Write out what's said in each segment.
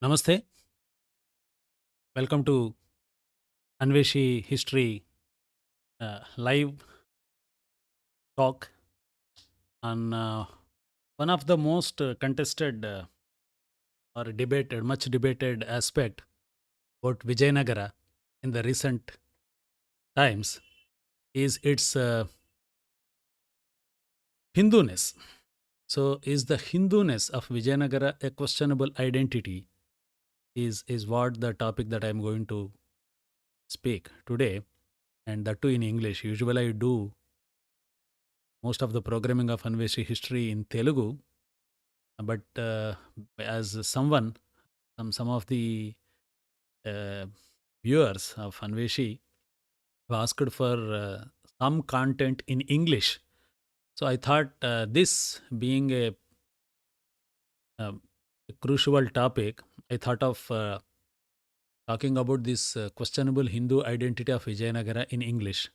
Namaste. Welcome to Anveshi History live talk on one of the most contested or debated, much debated aspect about Vijayanagara in the recent times is its Hinduness. So, is the Hinduness of Vijayanagara a questionable identity? Is what the topic that I am going to speak today, and that too in English. Usually, I do most of the programming of Anveshi history in Telugu, but as someone, some of the uh, viewers of Anveshi have asked for some content in English, so I thought this being a crucial topic, I thought of talking about this questionable Hindu identity of Vijayanagara in English,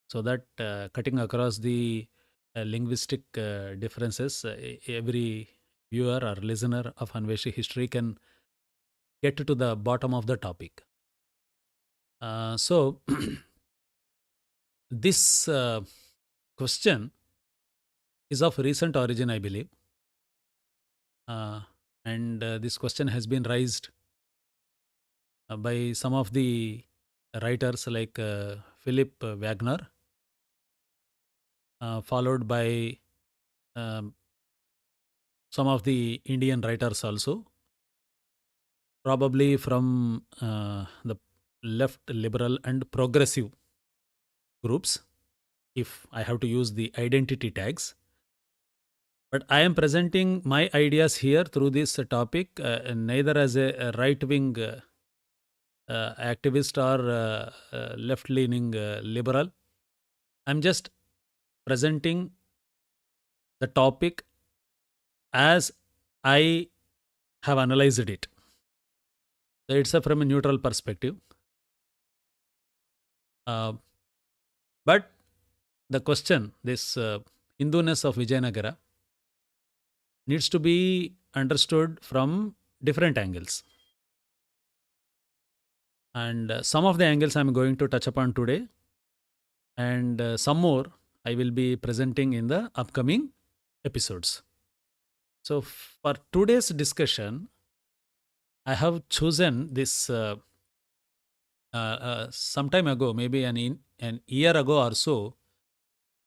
so that cutting across the linguistic differences, every viewer or listener of Anveshi history can get to the bottom of the topic. So, this question is of recent origin, I believe. And this question has been raised by some of the writers like Philip Wagner, followed by um, some of the Indian writers also, probably from the left, liberal, and progressive groups, if I have to use the identity tags. But I am presenting my ideas here through this topic, neither as a right wing activist or left leaning liberal. I'm just presenting the topic as I have analyzed it. So it's from a neutral perspective. But the question, this Hinduness of Vijayanagara, needs to be understood from different angles. And some of the angles I'm going to touch upon today, and some more I will be presenting in the upcoming episodes. So, for today's discussion, I have chosen this some time ago, maybe an year ago or so.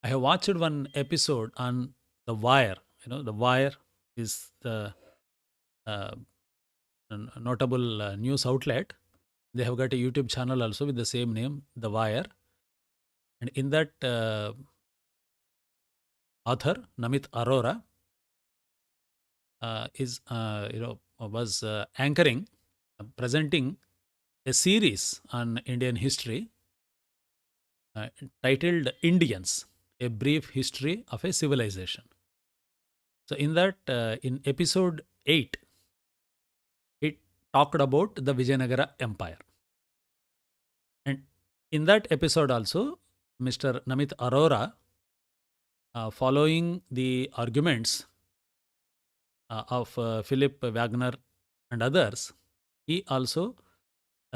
I have watched one episode on The Wire. The Wire is the uh, notable news outlet. They have got a YouTube channel also with the same name, The Wire. And in that, author Namit Aurora was anchoring, presenting a series on Indian history uh, titled Indians: A Brief History of a Civilization. So, in that, in episode 8, it talked about the Vijayanagara Empire. And in that episode also, Mr. Namit Aurora, following the arguments of Philip Wagner and others, he also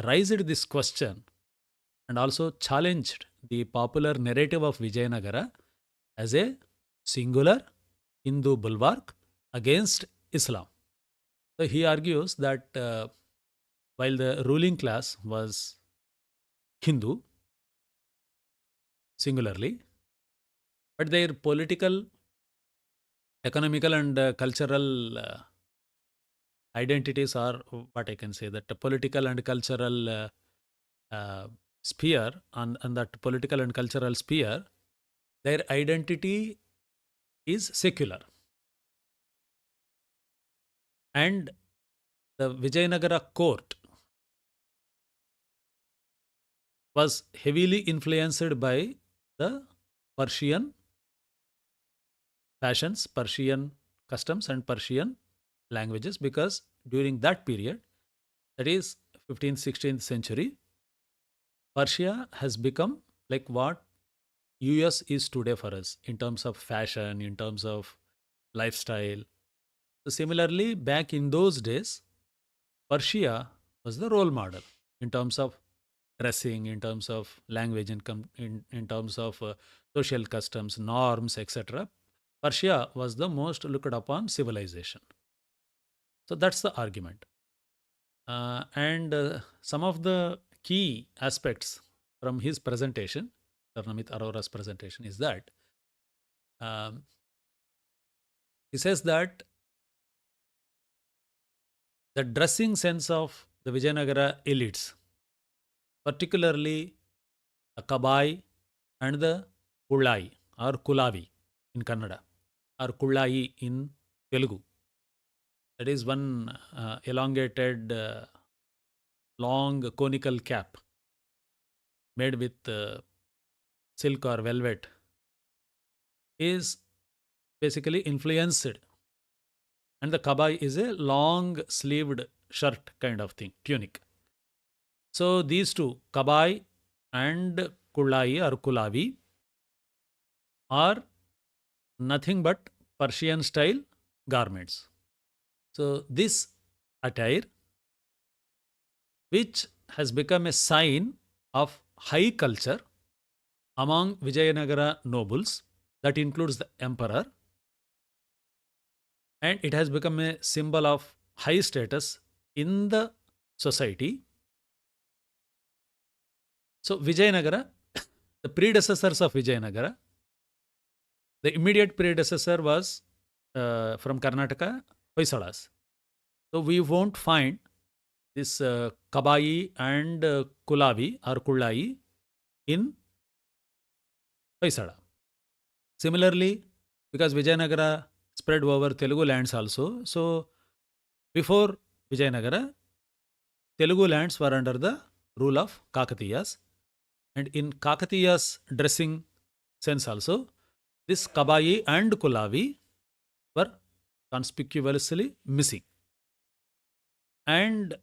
raised this question and also challenged the popular narrative of Vijayanagara as a singular Hindu bulwark against Islam. So he argues that while the ruling class was Hindu singularly, but their political, economical, and cultural identities are what I can say, that the political and cultural sphere, on that political and cultural sphere, their identity is secular. And the Vijayanagara court was heavily influenced by the Persian fashions, Persian customs, and Persian languages, because during that period, that is 15th, 16th century, Persia has become like what US is today for us in terms of fashion, in terms of lifestyle. So similarly, back in those days, Persia was the role model in terms of dressing, in terms of language, in terms of social customs, norms, etc. Persia was the most looked upon civilization. So that's the argument. And some of the key aspects from his presentation, Namit Aurora's presentation, is that um, he says that the dressing sense of the Vijayanagara elites, particularly the Kabai and the Kulai or Kulavi in Kannada or Kulai in Telugu. That is one elongated, long conical cap made with silk or velvet, is basically influenced. And the kabai is a long sleeved shirt kind of thing, tunic. So these two, kabai and kulai or kulavi, are nothing but Persian style garments. So this attire, which has become a sign of high culture among Vijayanagara nobles, that includes the emperor, and it has become a symbol of high status in the society. So Vijayanagara, the predecessors of Vijayanagara, the immediate predecessor was from Karnataka, Hoysalas. So we won't find this Kabai and Kulavi or Kullai in Hoysala. Similarly, because Vijayanagara spread over Telugu lands also, so before Vijayanagara, Telugu lands were under the rule of Kakatiyas, and in Kakatiyas dressing sense also, this Kabai and Kulavi were conspicuously missing. And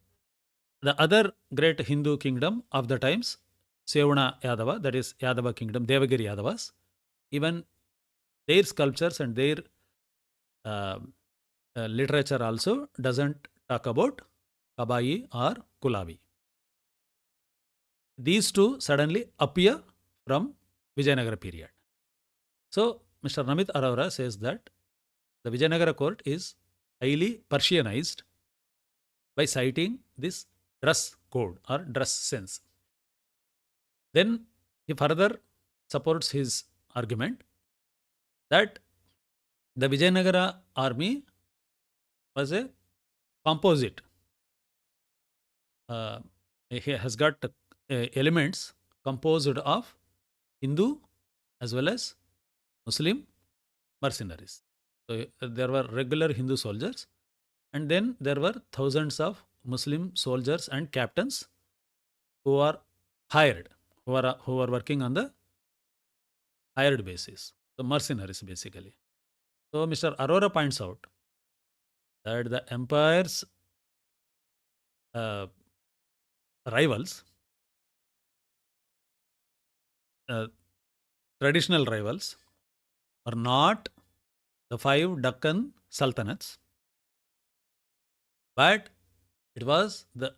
the other great Hindu kingdom of the times, Sevana Yadava, that is Yadava kingdom, Devagiri Yadavas, even their sculptures and their literature also doesn't talk about Kabai or Kulavi. These two suddenly appear from Vijayanagara period. So Mr. Namit Aurora says that the Vijayanagara court is highly Persianized by citing this dress code or dress sense. Then he further supports his argument that the Vijayanagara army was a composite. He has got elements composed of Hindu as well as Muslim mercenaries. So there were regular Hindu soldiers, and then there were thousands of Muslim soldiers and captains who are hired, who are working on the hired basis. So mercenaries basically. So Mr. Aurora points out that the empire's rivals, traditional rivals, are not the 5 Deccan sultanates, but it was the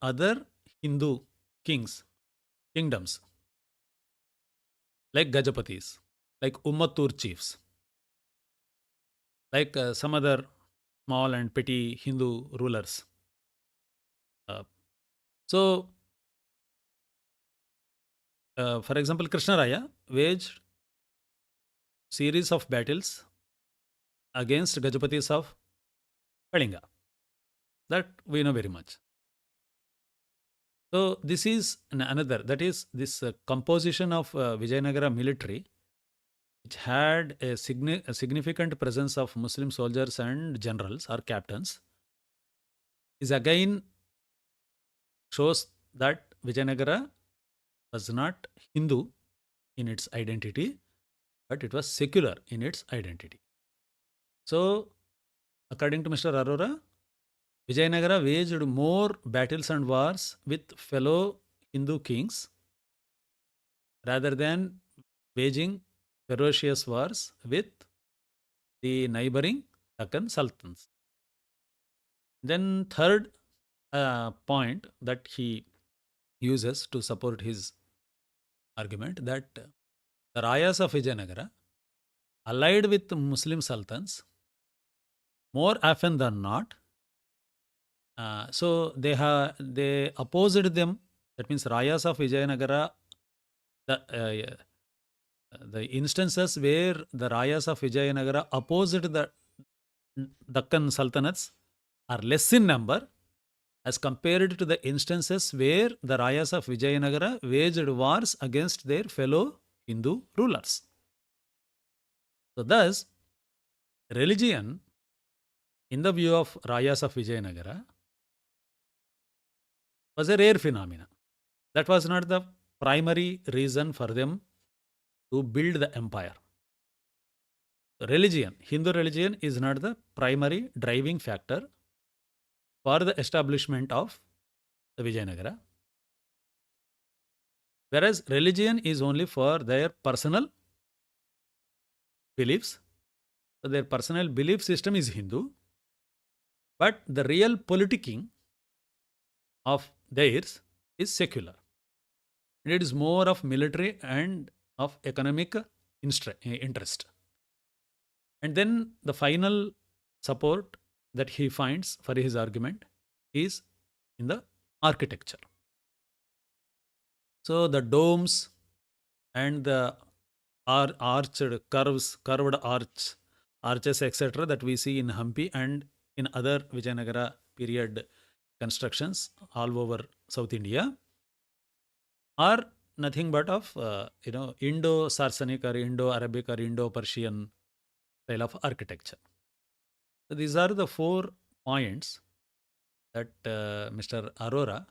other Hindu kingdoms, like Gajapatis, like Ummatur chiefs, like some other small and petty Hindu rulers. So, for example, Krishnaraya waged series of battles against Gajapatis of Kalinga. That we know very much. So this is another, that is this composition of Vijayanagara military, which had a significant presence of Muslim soldiers and generals or captains, is again shows that Vijayanagara was not Hindu in its identity, but it was secular in its identity. So, according to Mr. Aurora, Vijayanagara waged more battles and wars with fellow Hindu kings rather than waging ferocious wars with the neighboring Deccan sultans. Then third point that he uses to support his argument, that the Rayas of Vijayanagara allied with Muslim sultans more often than not. So they opposed them. That means Rayas of Vijayanagara, the instances where the Rayas of Vijayanagara opposed the Deccan sultanates are less in number as compared to the instances where the Rayas of Vijayanagara waged wars against their fellow Hindu rulers. So thus, religion, in the view of Rayas of Vijayanagara, was a rare phenomenon. That was not the primary reason for them to build the empire. Religion, Hindu religion, is not the primary driving factor for the establishment of the Vijayanagara. Whereas religion is only for their personal beliefs. So their personal belief system is Hindu, but the real politicking of theirs is secular. And it is more of military and of economic interest. And then the final support that he finds for his argument is in the architecture. So the domes and the arched curves, curved arches, etc., that we see in Hampi and in other Vijayanagara period constructions all over South India are nothing but of Indo-Sarsanic or Indo-Arabic or Indo-Persian style of architecture. So these are the 4 points that Mr. Aurora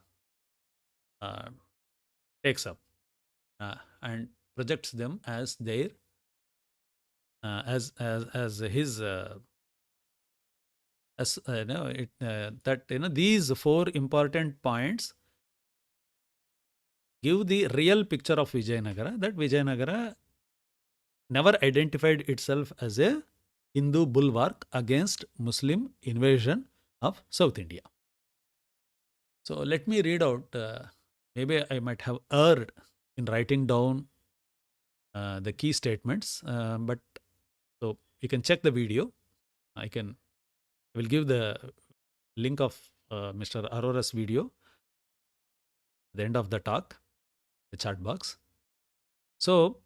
takes up and projects them as their as his these 4 important points give the real picture of Vijayanagara, that Vijayanagara never identified itself as a Hindu bulwark against Muslim invasion of South India. So let me read out, maybe I might have erred in writing down the key statements, but so you can check the video. I will give the link of Mr. Aurora's video at the end of the talk, the chat box. So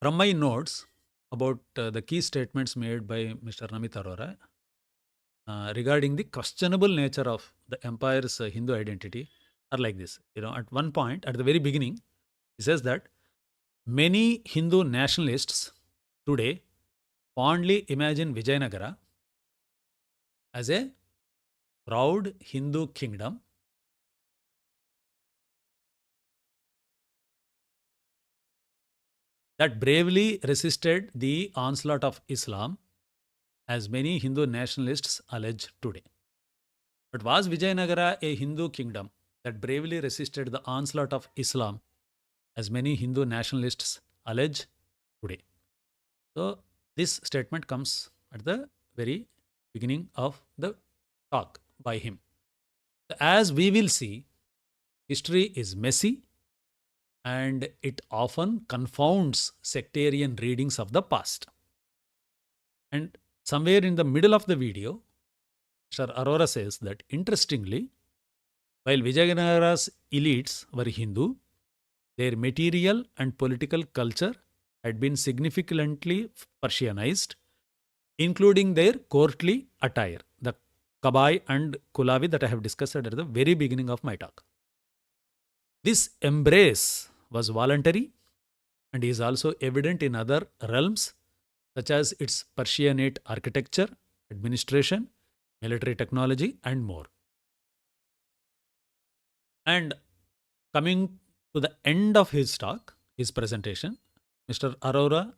from my notes about the key statements made by Mr. Namit Aurora regarding the questionable nature of the empire's Hindu identity are like this. At one point, at the very beginning, he says that many Hindu nationalists today fondly imagine Vijayanagara as a proud Hindu kingdom that bravely resisted the onslaught of Islam, as many Hindu nationalists allege today. But was Vijayanagara a Hindu kingdom that bravely resisted the onslaught of Islam, as many Hindu nationalists allege today? So this statement comes at the very beginning of the talk by him. As we will see, history is messy and it often confounds sectarian readings of the past. And somewhere in the middle of the video, Mr. Aurora says that interestingly, while Vijayanagara's elites were Hindu, their material and political culture had been significantly Persianized, including their courtly attire, the kabai and kulavi that I have discussed at the very beginning of my talk. This embrace was voluntary and is also evident in other realms such as its Persianate architecture, administration, military technology, and more. And coming to the end of his talk, his presentation, Mr. Aurora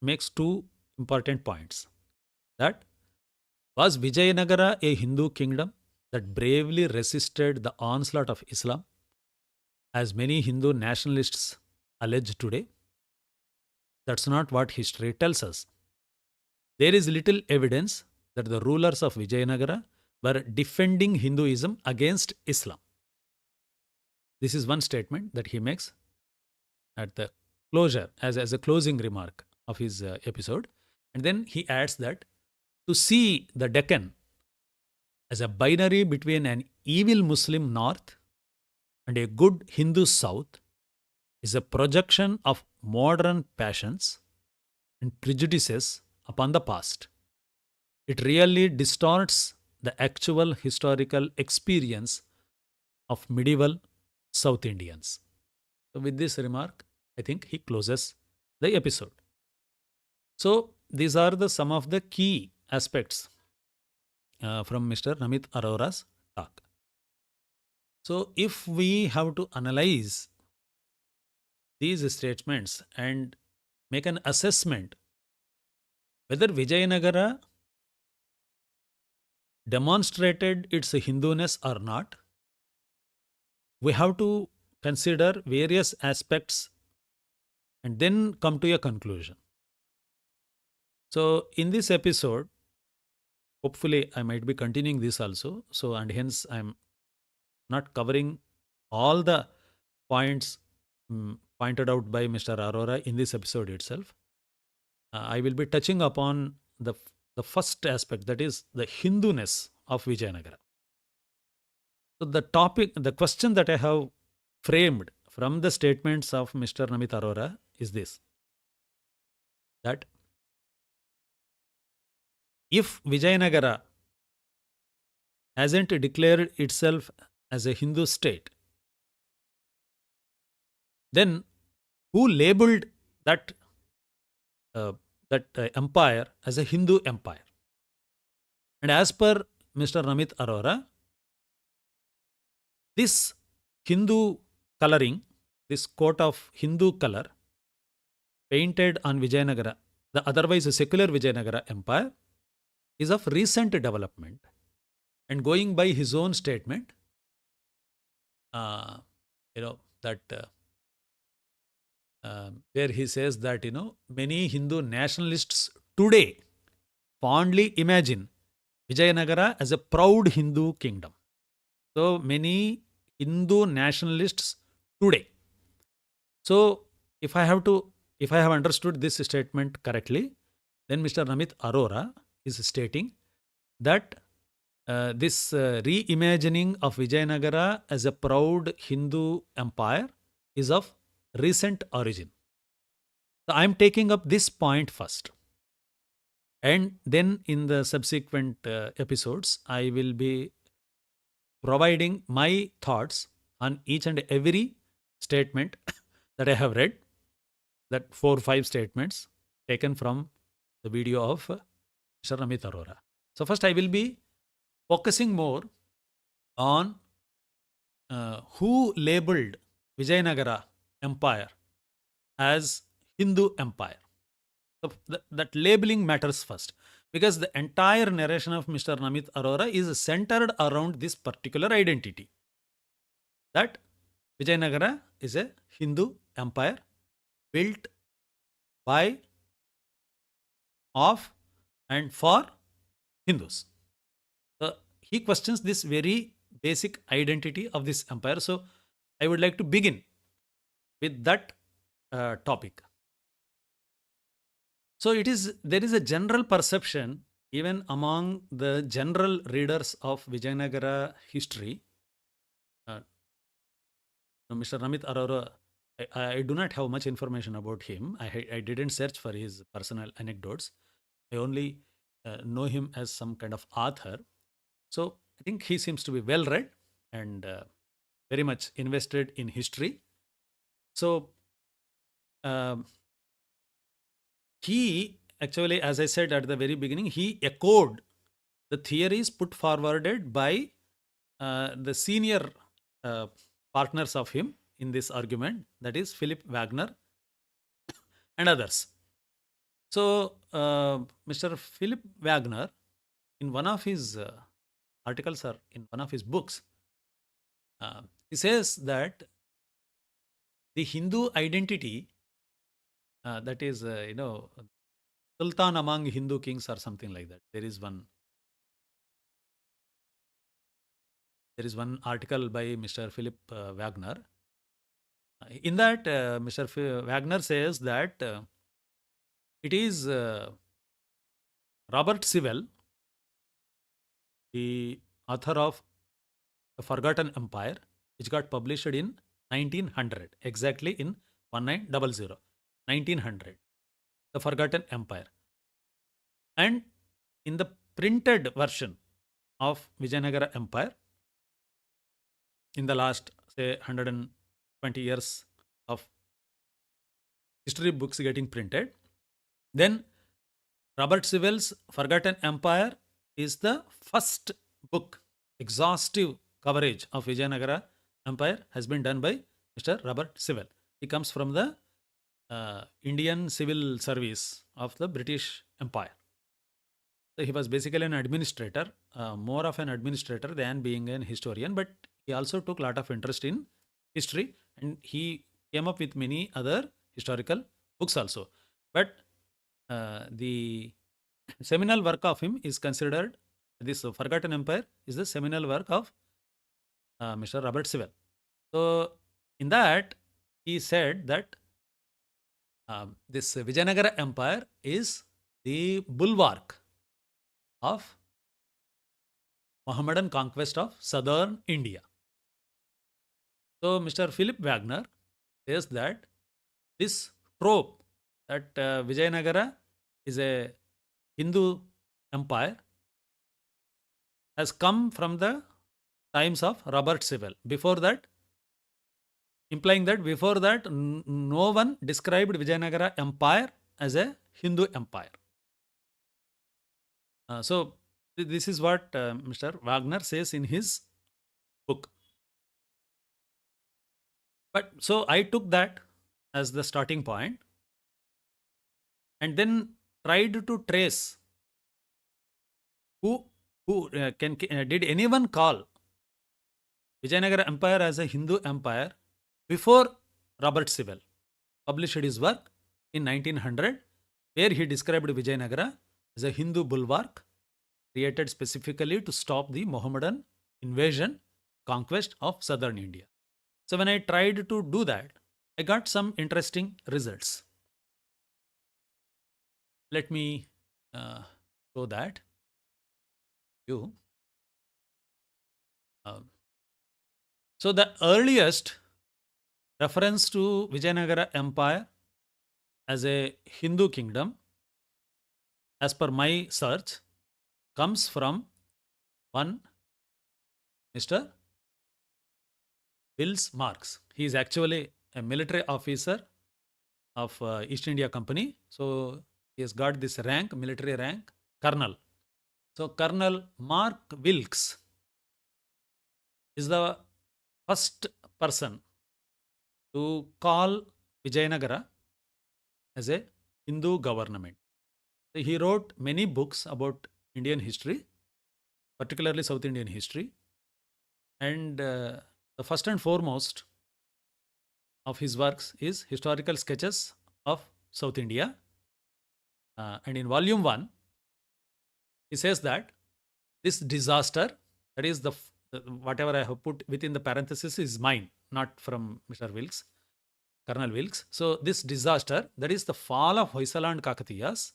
makes 2 important points. That was Vijayanagara a Hindu kingdom that bravely resisted the onslaught of Islam, as many Hindu nationalists allege today? That's not what history tells us. There is little evidence that the rulers of Vijayanagara were defending Hinduism against Islam. This is one statement that he makes at the closure as a closing remark of his episode. And then he adds that to see the Deccan as a binary between an evil Muslim north and a good Hindu south is a projection of modern passions and prejudices upon the past. It really distorts the actual historical experience of medieval South Indians. So, with this remark, I think he closes the episode. So, these are some of the key aspects from Mr. Namit Arora's talk. So, if we have to analyze these statements and make an assessment whether Vijayanagara demonstrated its Hinduness or not, we have to consider various aspects and then come to a conclusion. So, in this episode, hopefully I might be continuing this also. So, and hence I'm not covering all the points pointed out by Mr. Aurora in this episode itself. I will be touching upon the first aspect, that is the Hinduness of Vijayanagara. So, the question that I have framed from the statements of Mr. Namit Aurora is this: that if Vijayanagara hasn't declared itself as a Hindu state, then who labeled that empire as a Hindu empire? And as per Mr. Namit Aurora, this Hindu coloring, this coat of Hindu color painted on Vijayanagara, the otherwise secular Vijayanagara Empire, is of recent development. And going by his own statement, where he says that, many Hindu nationalists today fondly imagine Vijayanagara as a proud Hindu kingdom. So, many Hindu nationalists today. So, if I have understood this statement correctly, then Mr. Namit Aurora is stating that this reimagining of Vijayanagara as a proud Hindu empire is of recent origin. So, I am taking up this point first. And then in the subsequent episodes, I will be providing my thoughts on each and every statement that I have read, that 4 or 5 statements taken from the video of Mr. Namit Aurora. So, first I will be focusing more on who labeled Vijayanagara Empire as Hindu Empire. So, that labeling matters first, because the entire narration of Mr. Namit Aurora is centered around this particular identity, that Vijayanagara is a Hindu empire built by, of, and for Hindus. So, he questions this very basic identity of this empire. So, I would like to begin with that topic. So, there is a general perception even among the general readers of Vijayanagara history. Mr. Namit Aurora, I do not have much information about him. I didn't search for his personal anecdotes. I only know him as some kind of author. So, I think he seems to be well read and very much invested in history. So, he actually, as I said at the very beginning, he echoed the theories put forwarded by the senior partners of him in this argument, that is Philip Wagner and others. So, Mr. Philip Wagner, in one of his articles or in one of his books, he says that the Hindu identity, that is, Sultan among Hindu kings or something like that. There is one there is one article by Mr. Philip Wagner. In that, Mr. Wagner says that it is Robert Sewell, the author of The Forgotten Empire, which got published in 1900, exactly in 1900, 1900, The Forgotten Empire. And in the printed version of Vijayanagara Empire, in the last, say, 120 years of history books getting printed, then Robert Sewell's Forgotten Empire is the first book. Exhaustive coverage of Vijayanagara Empire has been done by Mr. Robert Sewell. He comes from the Indian Civil Service of the British Empire. So he was basically an administrator, more of an administrator than being an historian, but he also took a lot of interest in history, and he came up with many other historical books also. But the seminal work of him is considered, this Forgotten Empire is the seminal work of Mr. Robert Sewell. So in that, he said that this Vijayanagara Empire is the bulwark of Mohammedan conquest of southern India. So Mr. Philip Wagner says that this trope that Vijayanagara is a Hindu empire has come from the times of Robert Sewell. Before that, implying that before that, no one described Vijayanagara Empire as a Hindu empire. So this is what Mr. Wagner says in his book. But so I took that as the starting point and then tried to trace who did anyone call Vijayanagara Empire as a Hindu empire before Robert Sewell published his work in 1900, where he described Vijayanagara as a Hindu bulwark created specifically to stop the Mohammedan invasion, conquest of southern India. So when I tried to do that, I got some interesting results. Let me show that you. So the earliest reference to Vijayanagara Empire as a Hindu kingdom, as per my search, comes from one Mr. Wills Marks. He is actually a military officer of East India Company. So he has got this rank, military rank, Colonel. So Colonel Mark Wilkes is the first person to call Vijayanagara as a Hindu government. So he wrote many books about Indian history, particularly South Indian history. And the first and foremost of his works is Historical Sketches of South India. And in volume 1, he says that this disaster, that is the whatever I have put within the parenthesis is mine, not from Mr. Wilkes, Colonel Wilkes. So this disaster, that is the fall of Hoysala and Kakatiyas,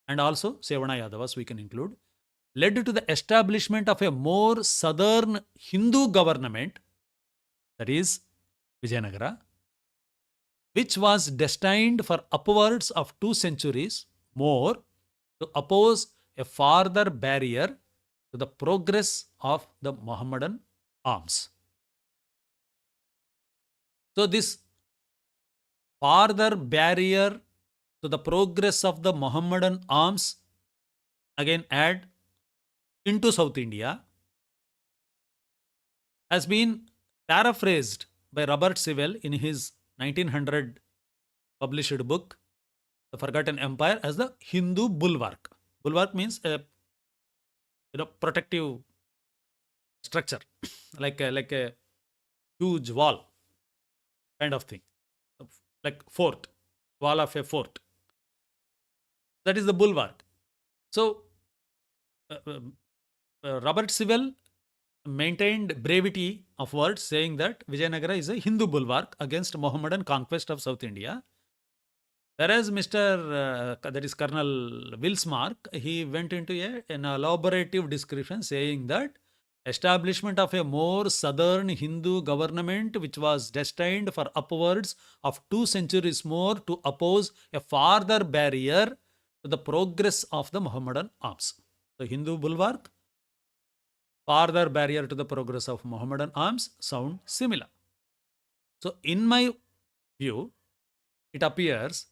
and also Sevana Yadavas we can include, led to the establishment of a more southern Hindu government, that is Vijayanagara, which was destined for upwards of 2 centuries more to oppose a farther barrier to the progress of the Mohammedan arms. So this farther barrier to the progress of the Mohammedan arms, again add into South India, has been paraphrased by Robert Sewell in his 1900 published book, The Forgotten Empire, as the Hindu bulwark. Bulwark means a protective structure, like a huge wall kind of thing, like fort, wall of a fort. That is the bulwark. So Robert Sewell maintained brevity of words, saying that Vijayanagara is a Hindu bulwark against Mohammedan conquest of South India. Whereas that is Colonel Wilsmark, he went into an elaborative description saying that establishment of a more southern Hindu government which was destined for upwards of 2 centuries more to oppose a farther barrier to the progress of the Mohammedan arms. The Hindu bulwark, farther barrier to the progress of Mohammedan arms sound similar. So in my view, it appears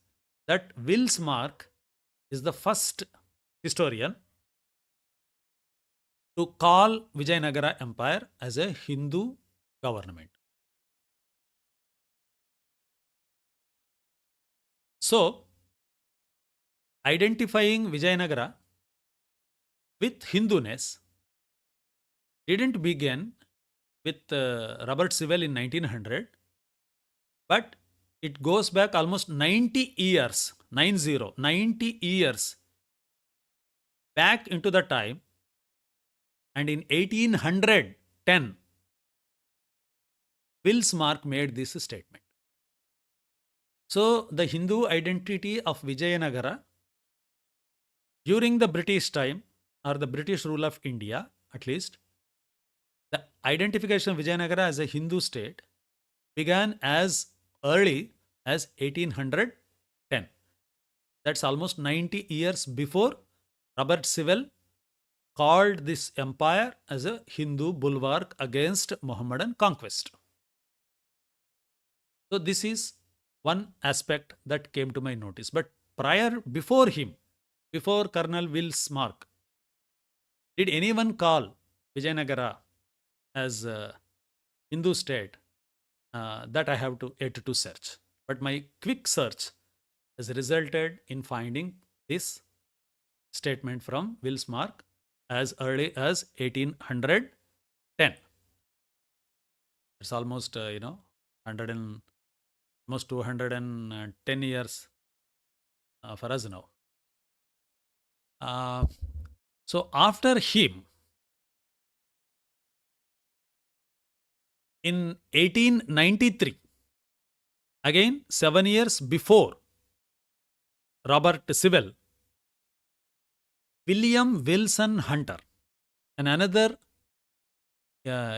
that Wilsmark is the first historian to call Vijayanagara Empire as a Hindu government. So, identifying Vijayanagara with Hinduness didn't begin with Robert Sewell in 1900, but it goes back almost 90 years, 90 years back into the time. And in 1810, Wilsmark made this statement. So, the Hindu identity of Vijayanagara during the British time, or the British rule of India at least, the identification of Vijayanagara as a Hindu state began as early as 1810. That's almost 90 years before Robert Sewell called this empire as a Hindu bulwark against Mohammedan conquest. So this is one aspect that came to my notice. But before him, before Colonel Wilsmark, did anyone call Vijayanagara as a Hindu state? That I have yet to search. But my quick search has resulted in finding this statement from Wilsmark as early as 1810. It's almost, 100 and almost 210 years for us now. So after him, in 1893, again 7 years before Robert Sewell, William Wilson Hunter, and another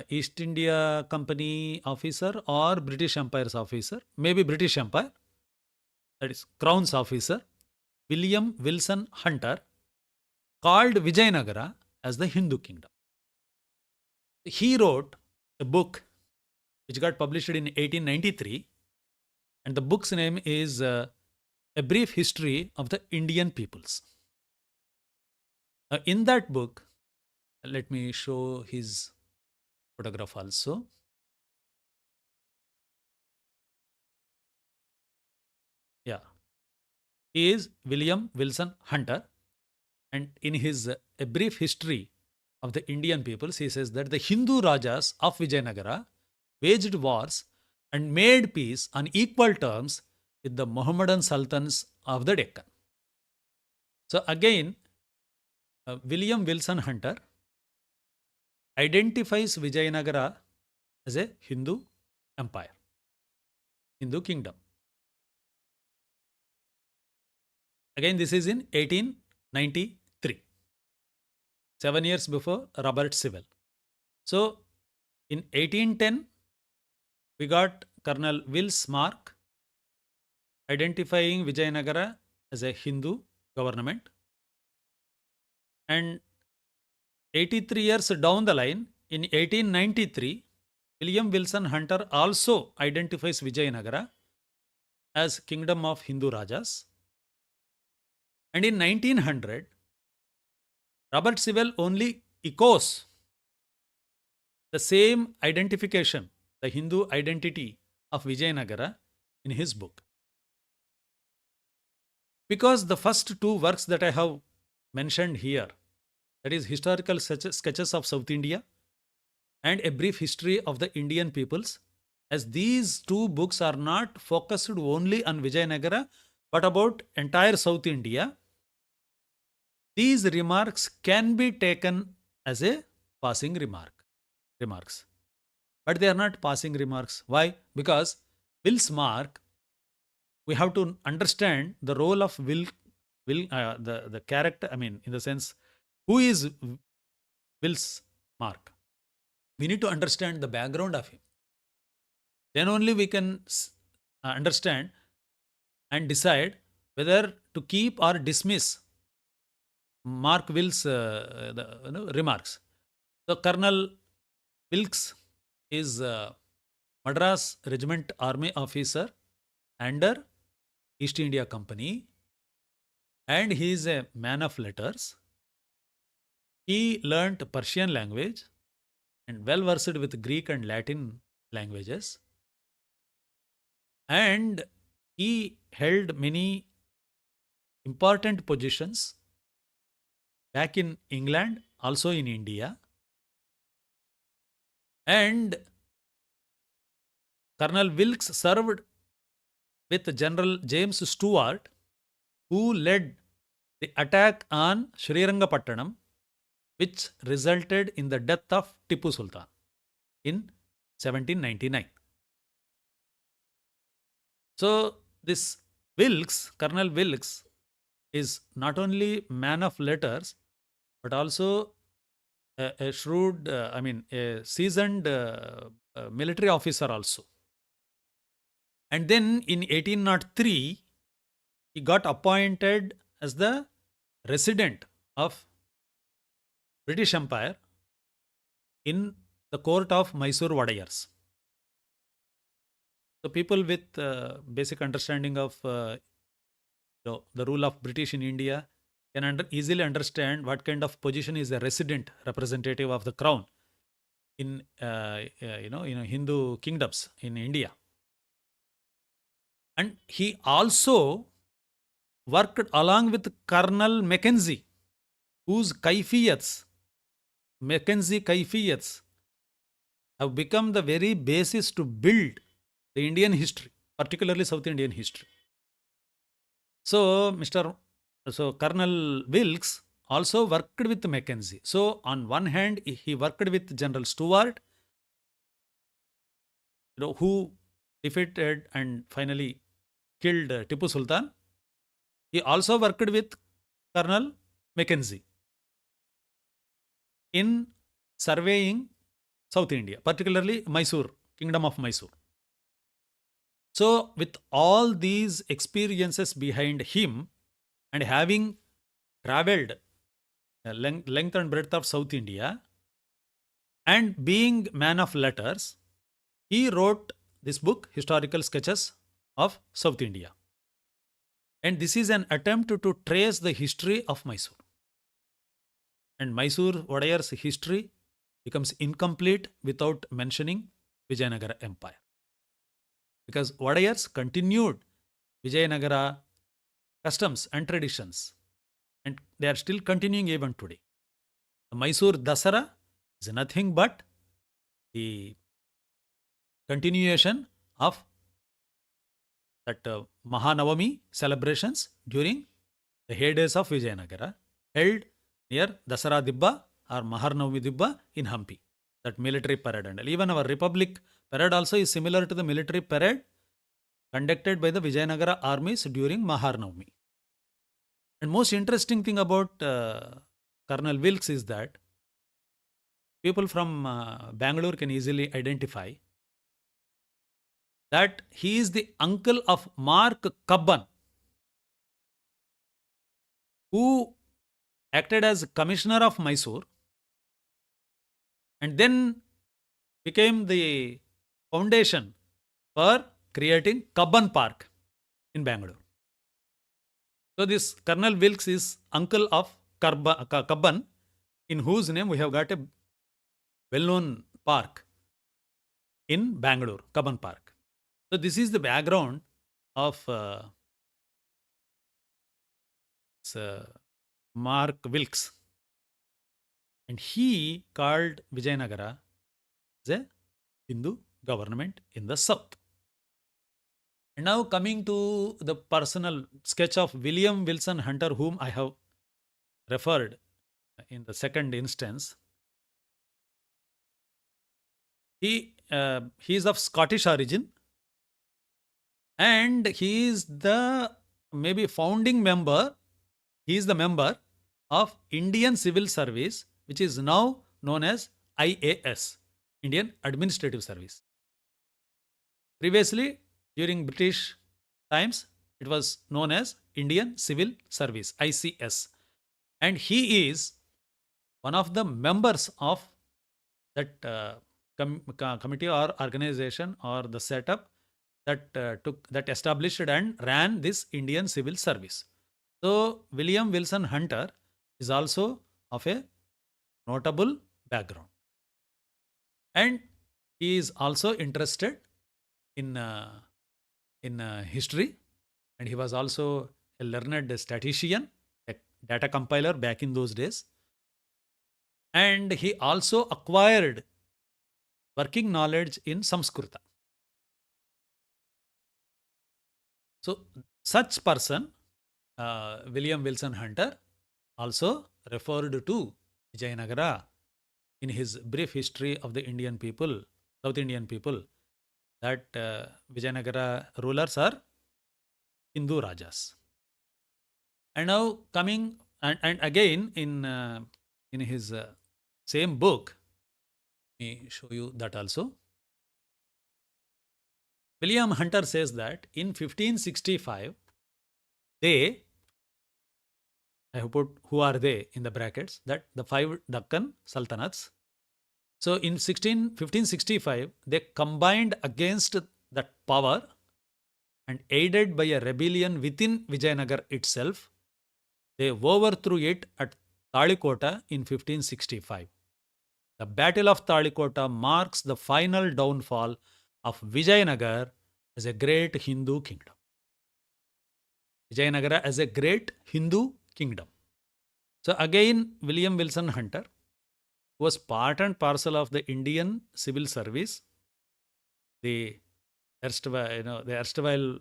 East India Company officer or British Empire's officer, maybe British Empire, that is Crown's officer, William Wilson Hunter, called Vijayanagara as the Hindu kingdom. He wrote a book which got published in 1893, and the book's name is A Brief History of the Indian Peoples. In that book, let me show his photograph also. Yeah, he is William Wilson Hunter, and in his A Brief History of the Indian Peoples, he says that the Hindu Rajas of Vijayanagara waged wars and made peace on equal terms with the Mohammedan Sultans of the Deccan. So again, William Wilson Hunter identifies Vijayanagara as a Hindu empire, Hindu kingdom. Again, this is in 1893, 7 years before Robert Sewell. So, in 1810, we got Colonel Wilsmark identifying Vijayanagara as a Hindu government. And 83 years down the line, in 1893, William Wilson Hunter also identifies Vijayanagara as Kingdom of Hindu Rajas. And in 1900, Robert Sewell only echoes the same identification, the Hindu identity of Vijayanagara, in his book. Because the first two works that I have mentioned here, that is Historical Sketches of South India and A Brief History of the Indian Peoples, as these two books are not focused only on Vijayanagara but about entire South India, these remarks can be taken as a passing remark. remarks. But they are not passing remarks. Why? Because Will's mark, we have to understand the role of the character. I mean, in the sense, who is Will's mark? We need to understand the background of him. Then only we can understand and decide whether to keep or dismiss Mark Will's remarks. So Colonel Wilkes is a Madras Regiment Army officer under East India Company, and he is a man of letters. He learnt Persian language and well versed with Greek and Latin languages, and he held many important positions back in England, also in India. And Colonel Wilkes served with General James Stewart, who led the attack on Srirangapattanam, which resulted in the death of Tipu Sultan in 1799. So this Wilkes, Colonel Wilkes, is not only man of letters, but also a shrewd, a seasoned military officer also. And then in 1803, he got appointed as the resident of British Empire in the court of Mysore Wadayars. So people with basic understanding of the rule of British in India can easily understand what kind of position is a resident representative of the crown in Hindu kingdoms in India. And he also worked along with Colonel Mackenzie, whose Mackenzie kaifiyats have become the very basis to build the Indian history, particularly South Indian history. So Colonel Wilkes also worked with Mackenzie. So on one hand, he worked with General Stewart, who defeated and finally killed Tipu Sultan. He also worked with Colonel Mackenzie in surveying South India, particularly Mysore, Kingdom of Mysore. So with all these experiences behind him and having travelled length and breadth of South India and being man of letters, he wrote this book, Historical Sketches of South India. And this is an attempt to trace the history of Mysore. And Mysore Wadayar's history becomes incomplete without mentioning Vijayanagara Empire. Because Wadayars continued Vijayanagara customs and traditions, and they are still continuing even today. The Mysore Dasara is nothing but the continuation of that Mahanavami celebrations during the heydays of Vijayanagara, held near Dasara Dibba or Maharnavami Dibba in Hampi, that military parade. And even our Republic parade also is similar to the military parade conducted by the Vijayanagara armies during Maharnavami. And most interesting thing about Colonel Wilkes is that people from Bangalore can easily identify that he is the uncle of Mark Cubban, who acted as commissioner of Mysore and then became the foundation for creating Cubban Park in Bangalore. So this Colonel Wilkes is uncle of Cubban, in whose name we have got a well-known park in Bangalore, Cubban Park. So this is the background of Mark Wilkes. And he called Vijayanagara as a Hindu government in the south. And now coming to the personal sketch of William Wilson Hunter, whom I have referred in the second instance. He is of Scottish origin, and he is the maybe founding member. He is the member of Indian Civil Service, which is now known as IAS, Indian Administrative Service. Previously, during British times, it was known as Indian Civil Service, ICS. And he is one of the members of that committee or organization or the setup that established and ran this Indian Civil Service. So William Wilson Hunter is also of a notable background, and he is also interested in history, and he was also a learned statistician, a data compiler back in those days, and he also acquired working knowledge in Samskrita. So such person, William Wilson Hunter, also referred to Vijayanagara in his brief history of the Indian people, South Indian people, that Vijayanagara rulers are Hindu Rajas. And now coming, and again in his same book, let me show you that also. William Hunter says that in 1565, they, I have put who are they in the brackets, that the 5 Deccan Sultanates. So in 1565, they combined against that power, and aided by a rebellion within Vijayanagar itself, they overthrew it at Talikota in 1565. The Battle of Talikota marks the final downfall of Vijayanagar as a great Hindu kingdom. Vijayanagara as a great Hindu kingdom. So again, William Wilson Hunter was part and parcel of the Indian Civil Service, the erstwhile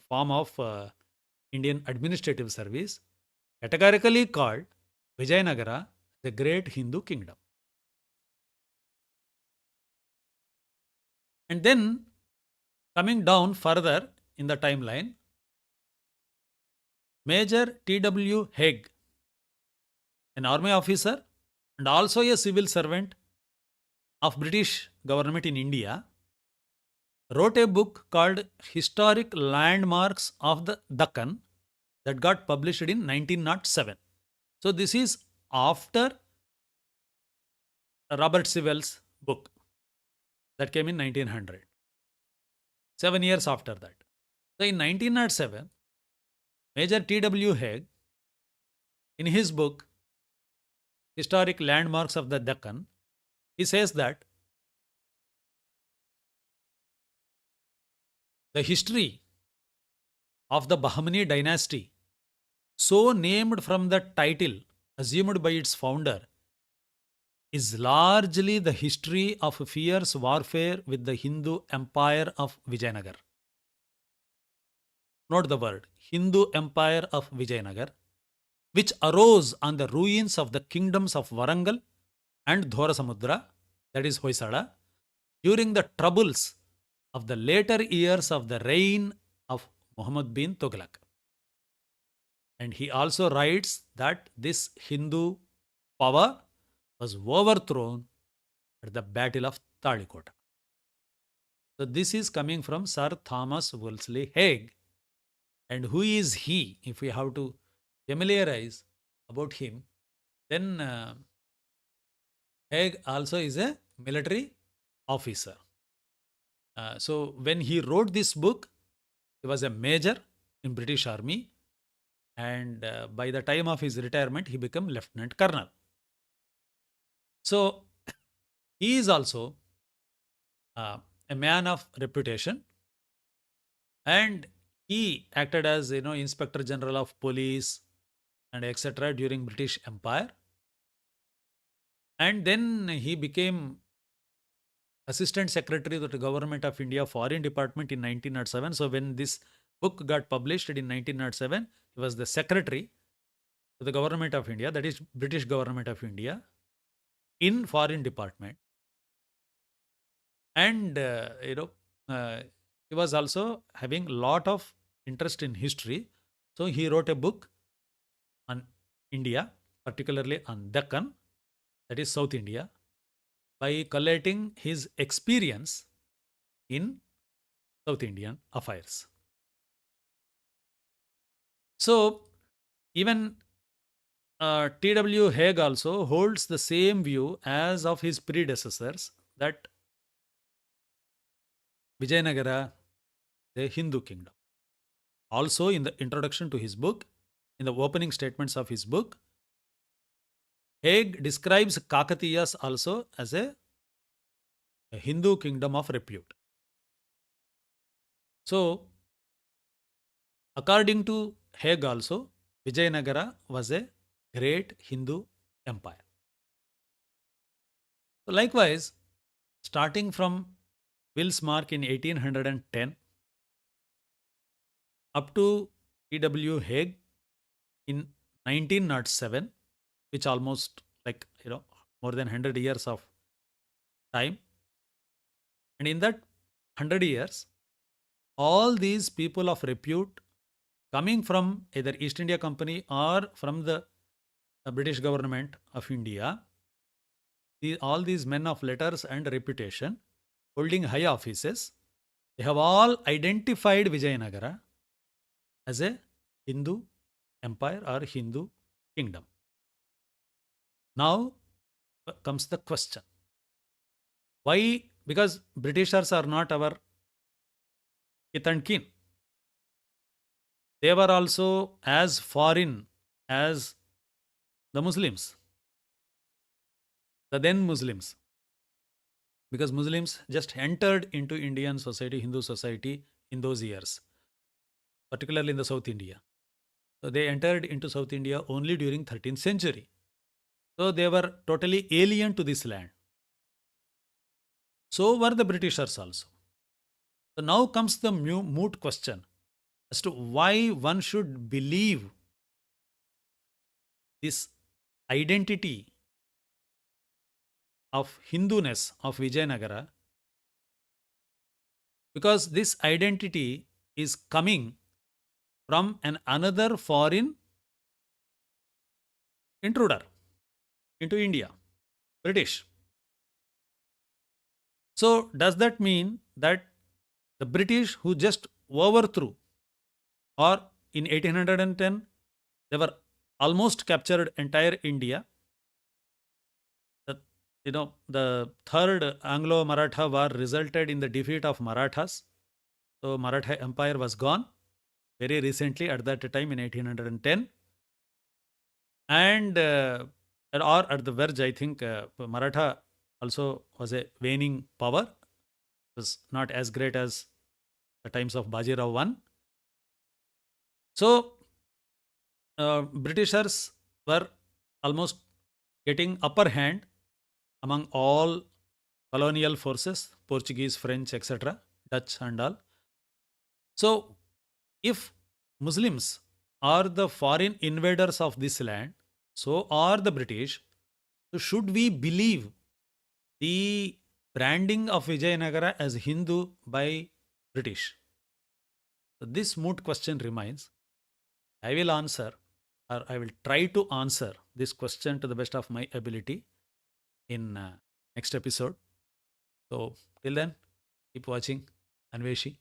form of Indian Administrative Service, categorically called Vijayanagara the great Hindu kingdom. And then coming down further in the timeline, Major T.W. Haig, an army officer and also a civil servant of British government in India, wrote a book called Historic Landmarks of the Deccan that got published in 1907. So this is after Robert Sewell's book that came in 1900. 7 years after that. So in 1907, Major T.W. Haig, in his book Historic Landmarks of the Deccan, he says that the history of the Bahmani dynasty, so named from the title assumed by its founder, is largely the history of fierce warfare with the Hindu Empire of Vijayanagar. Note the word, Hindu Empire of Vijayanagar, which arose on the ruins of the kingdoms of Varangal and Dhorasamudra, that is Hoysala, during the troubles of the later years of the reign of Muhammad bin Tughlaq. And he also writes that this Hindu power was overthrown at the Battle of Talikota. So this is coming from Sir Thomas Wolseley Haig. And who is he? If we have to familiarize about him, then Haig also is a military officer. So when he wrote this book, he was a major in British Army, and by the time of his retirement, he became Lieutenant Colonel. So he is also a man of reputation, and he acted as Inspector General of Police and etc. during British Empire, and then he became Assistant Secretary to the Government of India Foreign Department in 1907. So when this book got published in 1907, he was the Secretary to the Government of India, that is British Government of India, in Foreign Department. And he was also having lot of interest in history. So he wrote a book on India, particularly on Deccan, that is South India, by collating his experience in South Indian affairs. So even T.W. Haig also holds the same view as of his predecessors, that Vijayanagara, the Hindu kingdom. Also, in the introduction to his book, in the opening statements of his book, Haig describes Kakatiyas also as a Hindu kingdom of repute. So, according to Haig also, Vijayanagara was a great Hindu empire. So likewise, starting from Will's mark in 1810 up to T.W. Haig in 1907, which almost more than 100 years of time. And in that 100 years, all these people of repute coming from either East India Company or from the British government of India, all these men of letters and reputation holding high offices, they have all identified Vijayanagara as a Hindu empire or Hindu kingdom. Now comes the question. Why? Because Britishers are not our kith and kin. They were also as foreign as the Muslims, the then Muslims. Because Muslims just entered into Indian society, Hindu society in those years, particularly in the South India. So they entered into South India only during 13th century. So they were totally alien to this land. So were the Britishers also. So now comes the moot question as to why one should believe this identity of Hinduness of Vijayanagara, because this identity is coming from another foreign intruder into India, British. So does that mean that the British who just overthrew, or in 1810 they were almost captured entire India? The third Anglo-Maratha war resulted in the defeat of Marathas. So Maratha Empire was gone very recently at that time in 1810. And or at the verge, I think Maratha also was a waning power. It was not as great as the times of Bajirao I. So Britishers were almost getting upper hand among all colonial forces, Portuguese, French, etc., Dutch and all. So if Muslims are the foreign invaders of this land, so are the British. So should we believe the branding of Vijayanagara as Hindu by British? So this moot question remains. I will answer, or I will try to answer this question to the best of my ability in next episode. So till then, keep watching Anveshi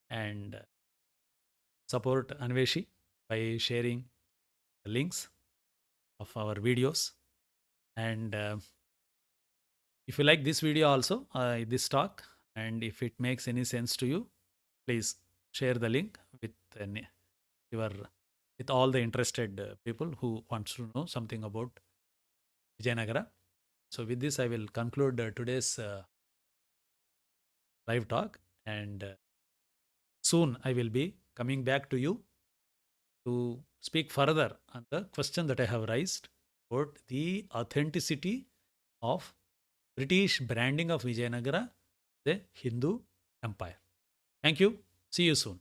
and support Anveshi by sharing the links of our videos. And if you like this video also, this talk, and if it makes any sense to you, please share the link with with all the interested people who wants to know something about Vijayanagara. So with this, I will conclude today's live talk, and soon I will be coming back to you to speak further on the question that I have raised about the authenticity of British branding of Vijayanagara, the Hindu empire. Thank you. See you soon.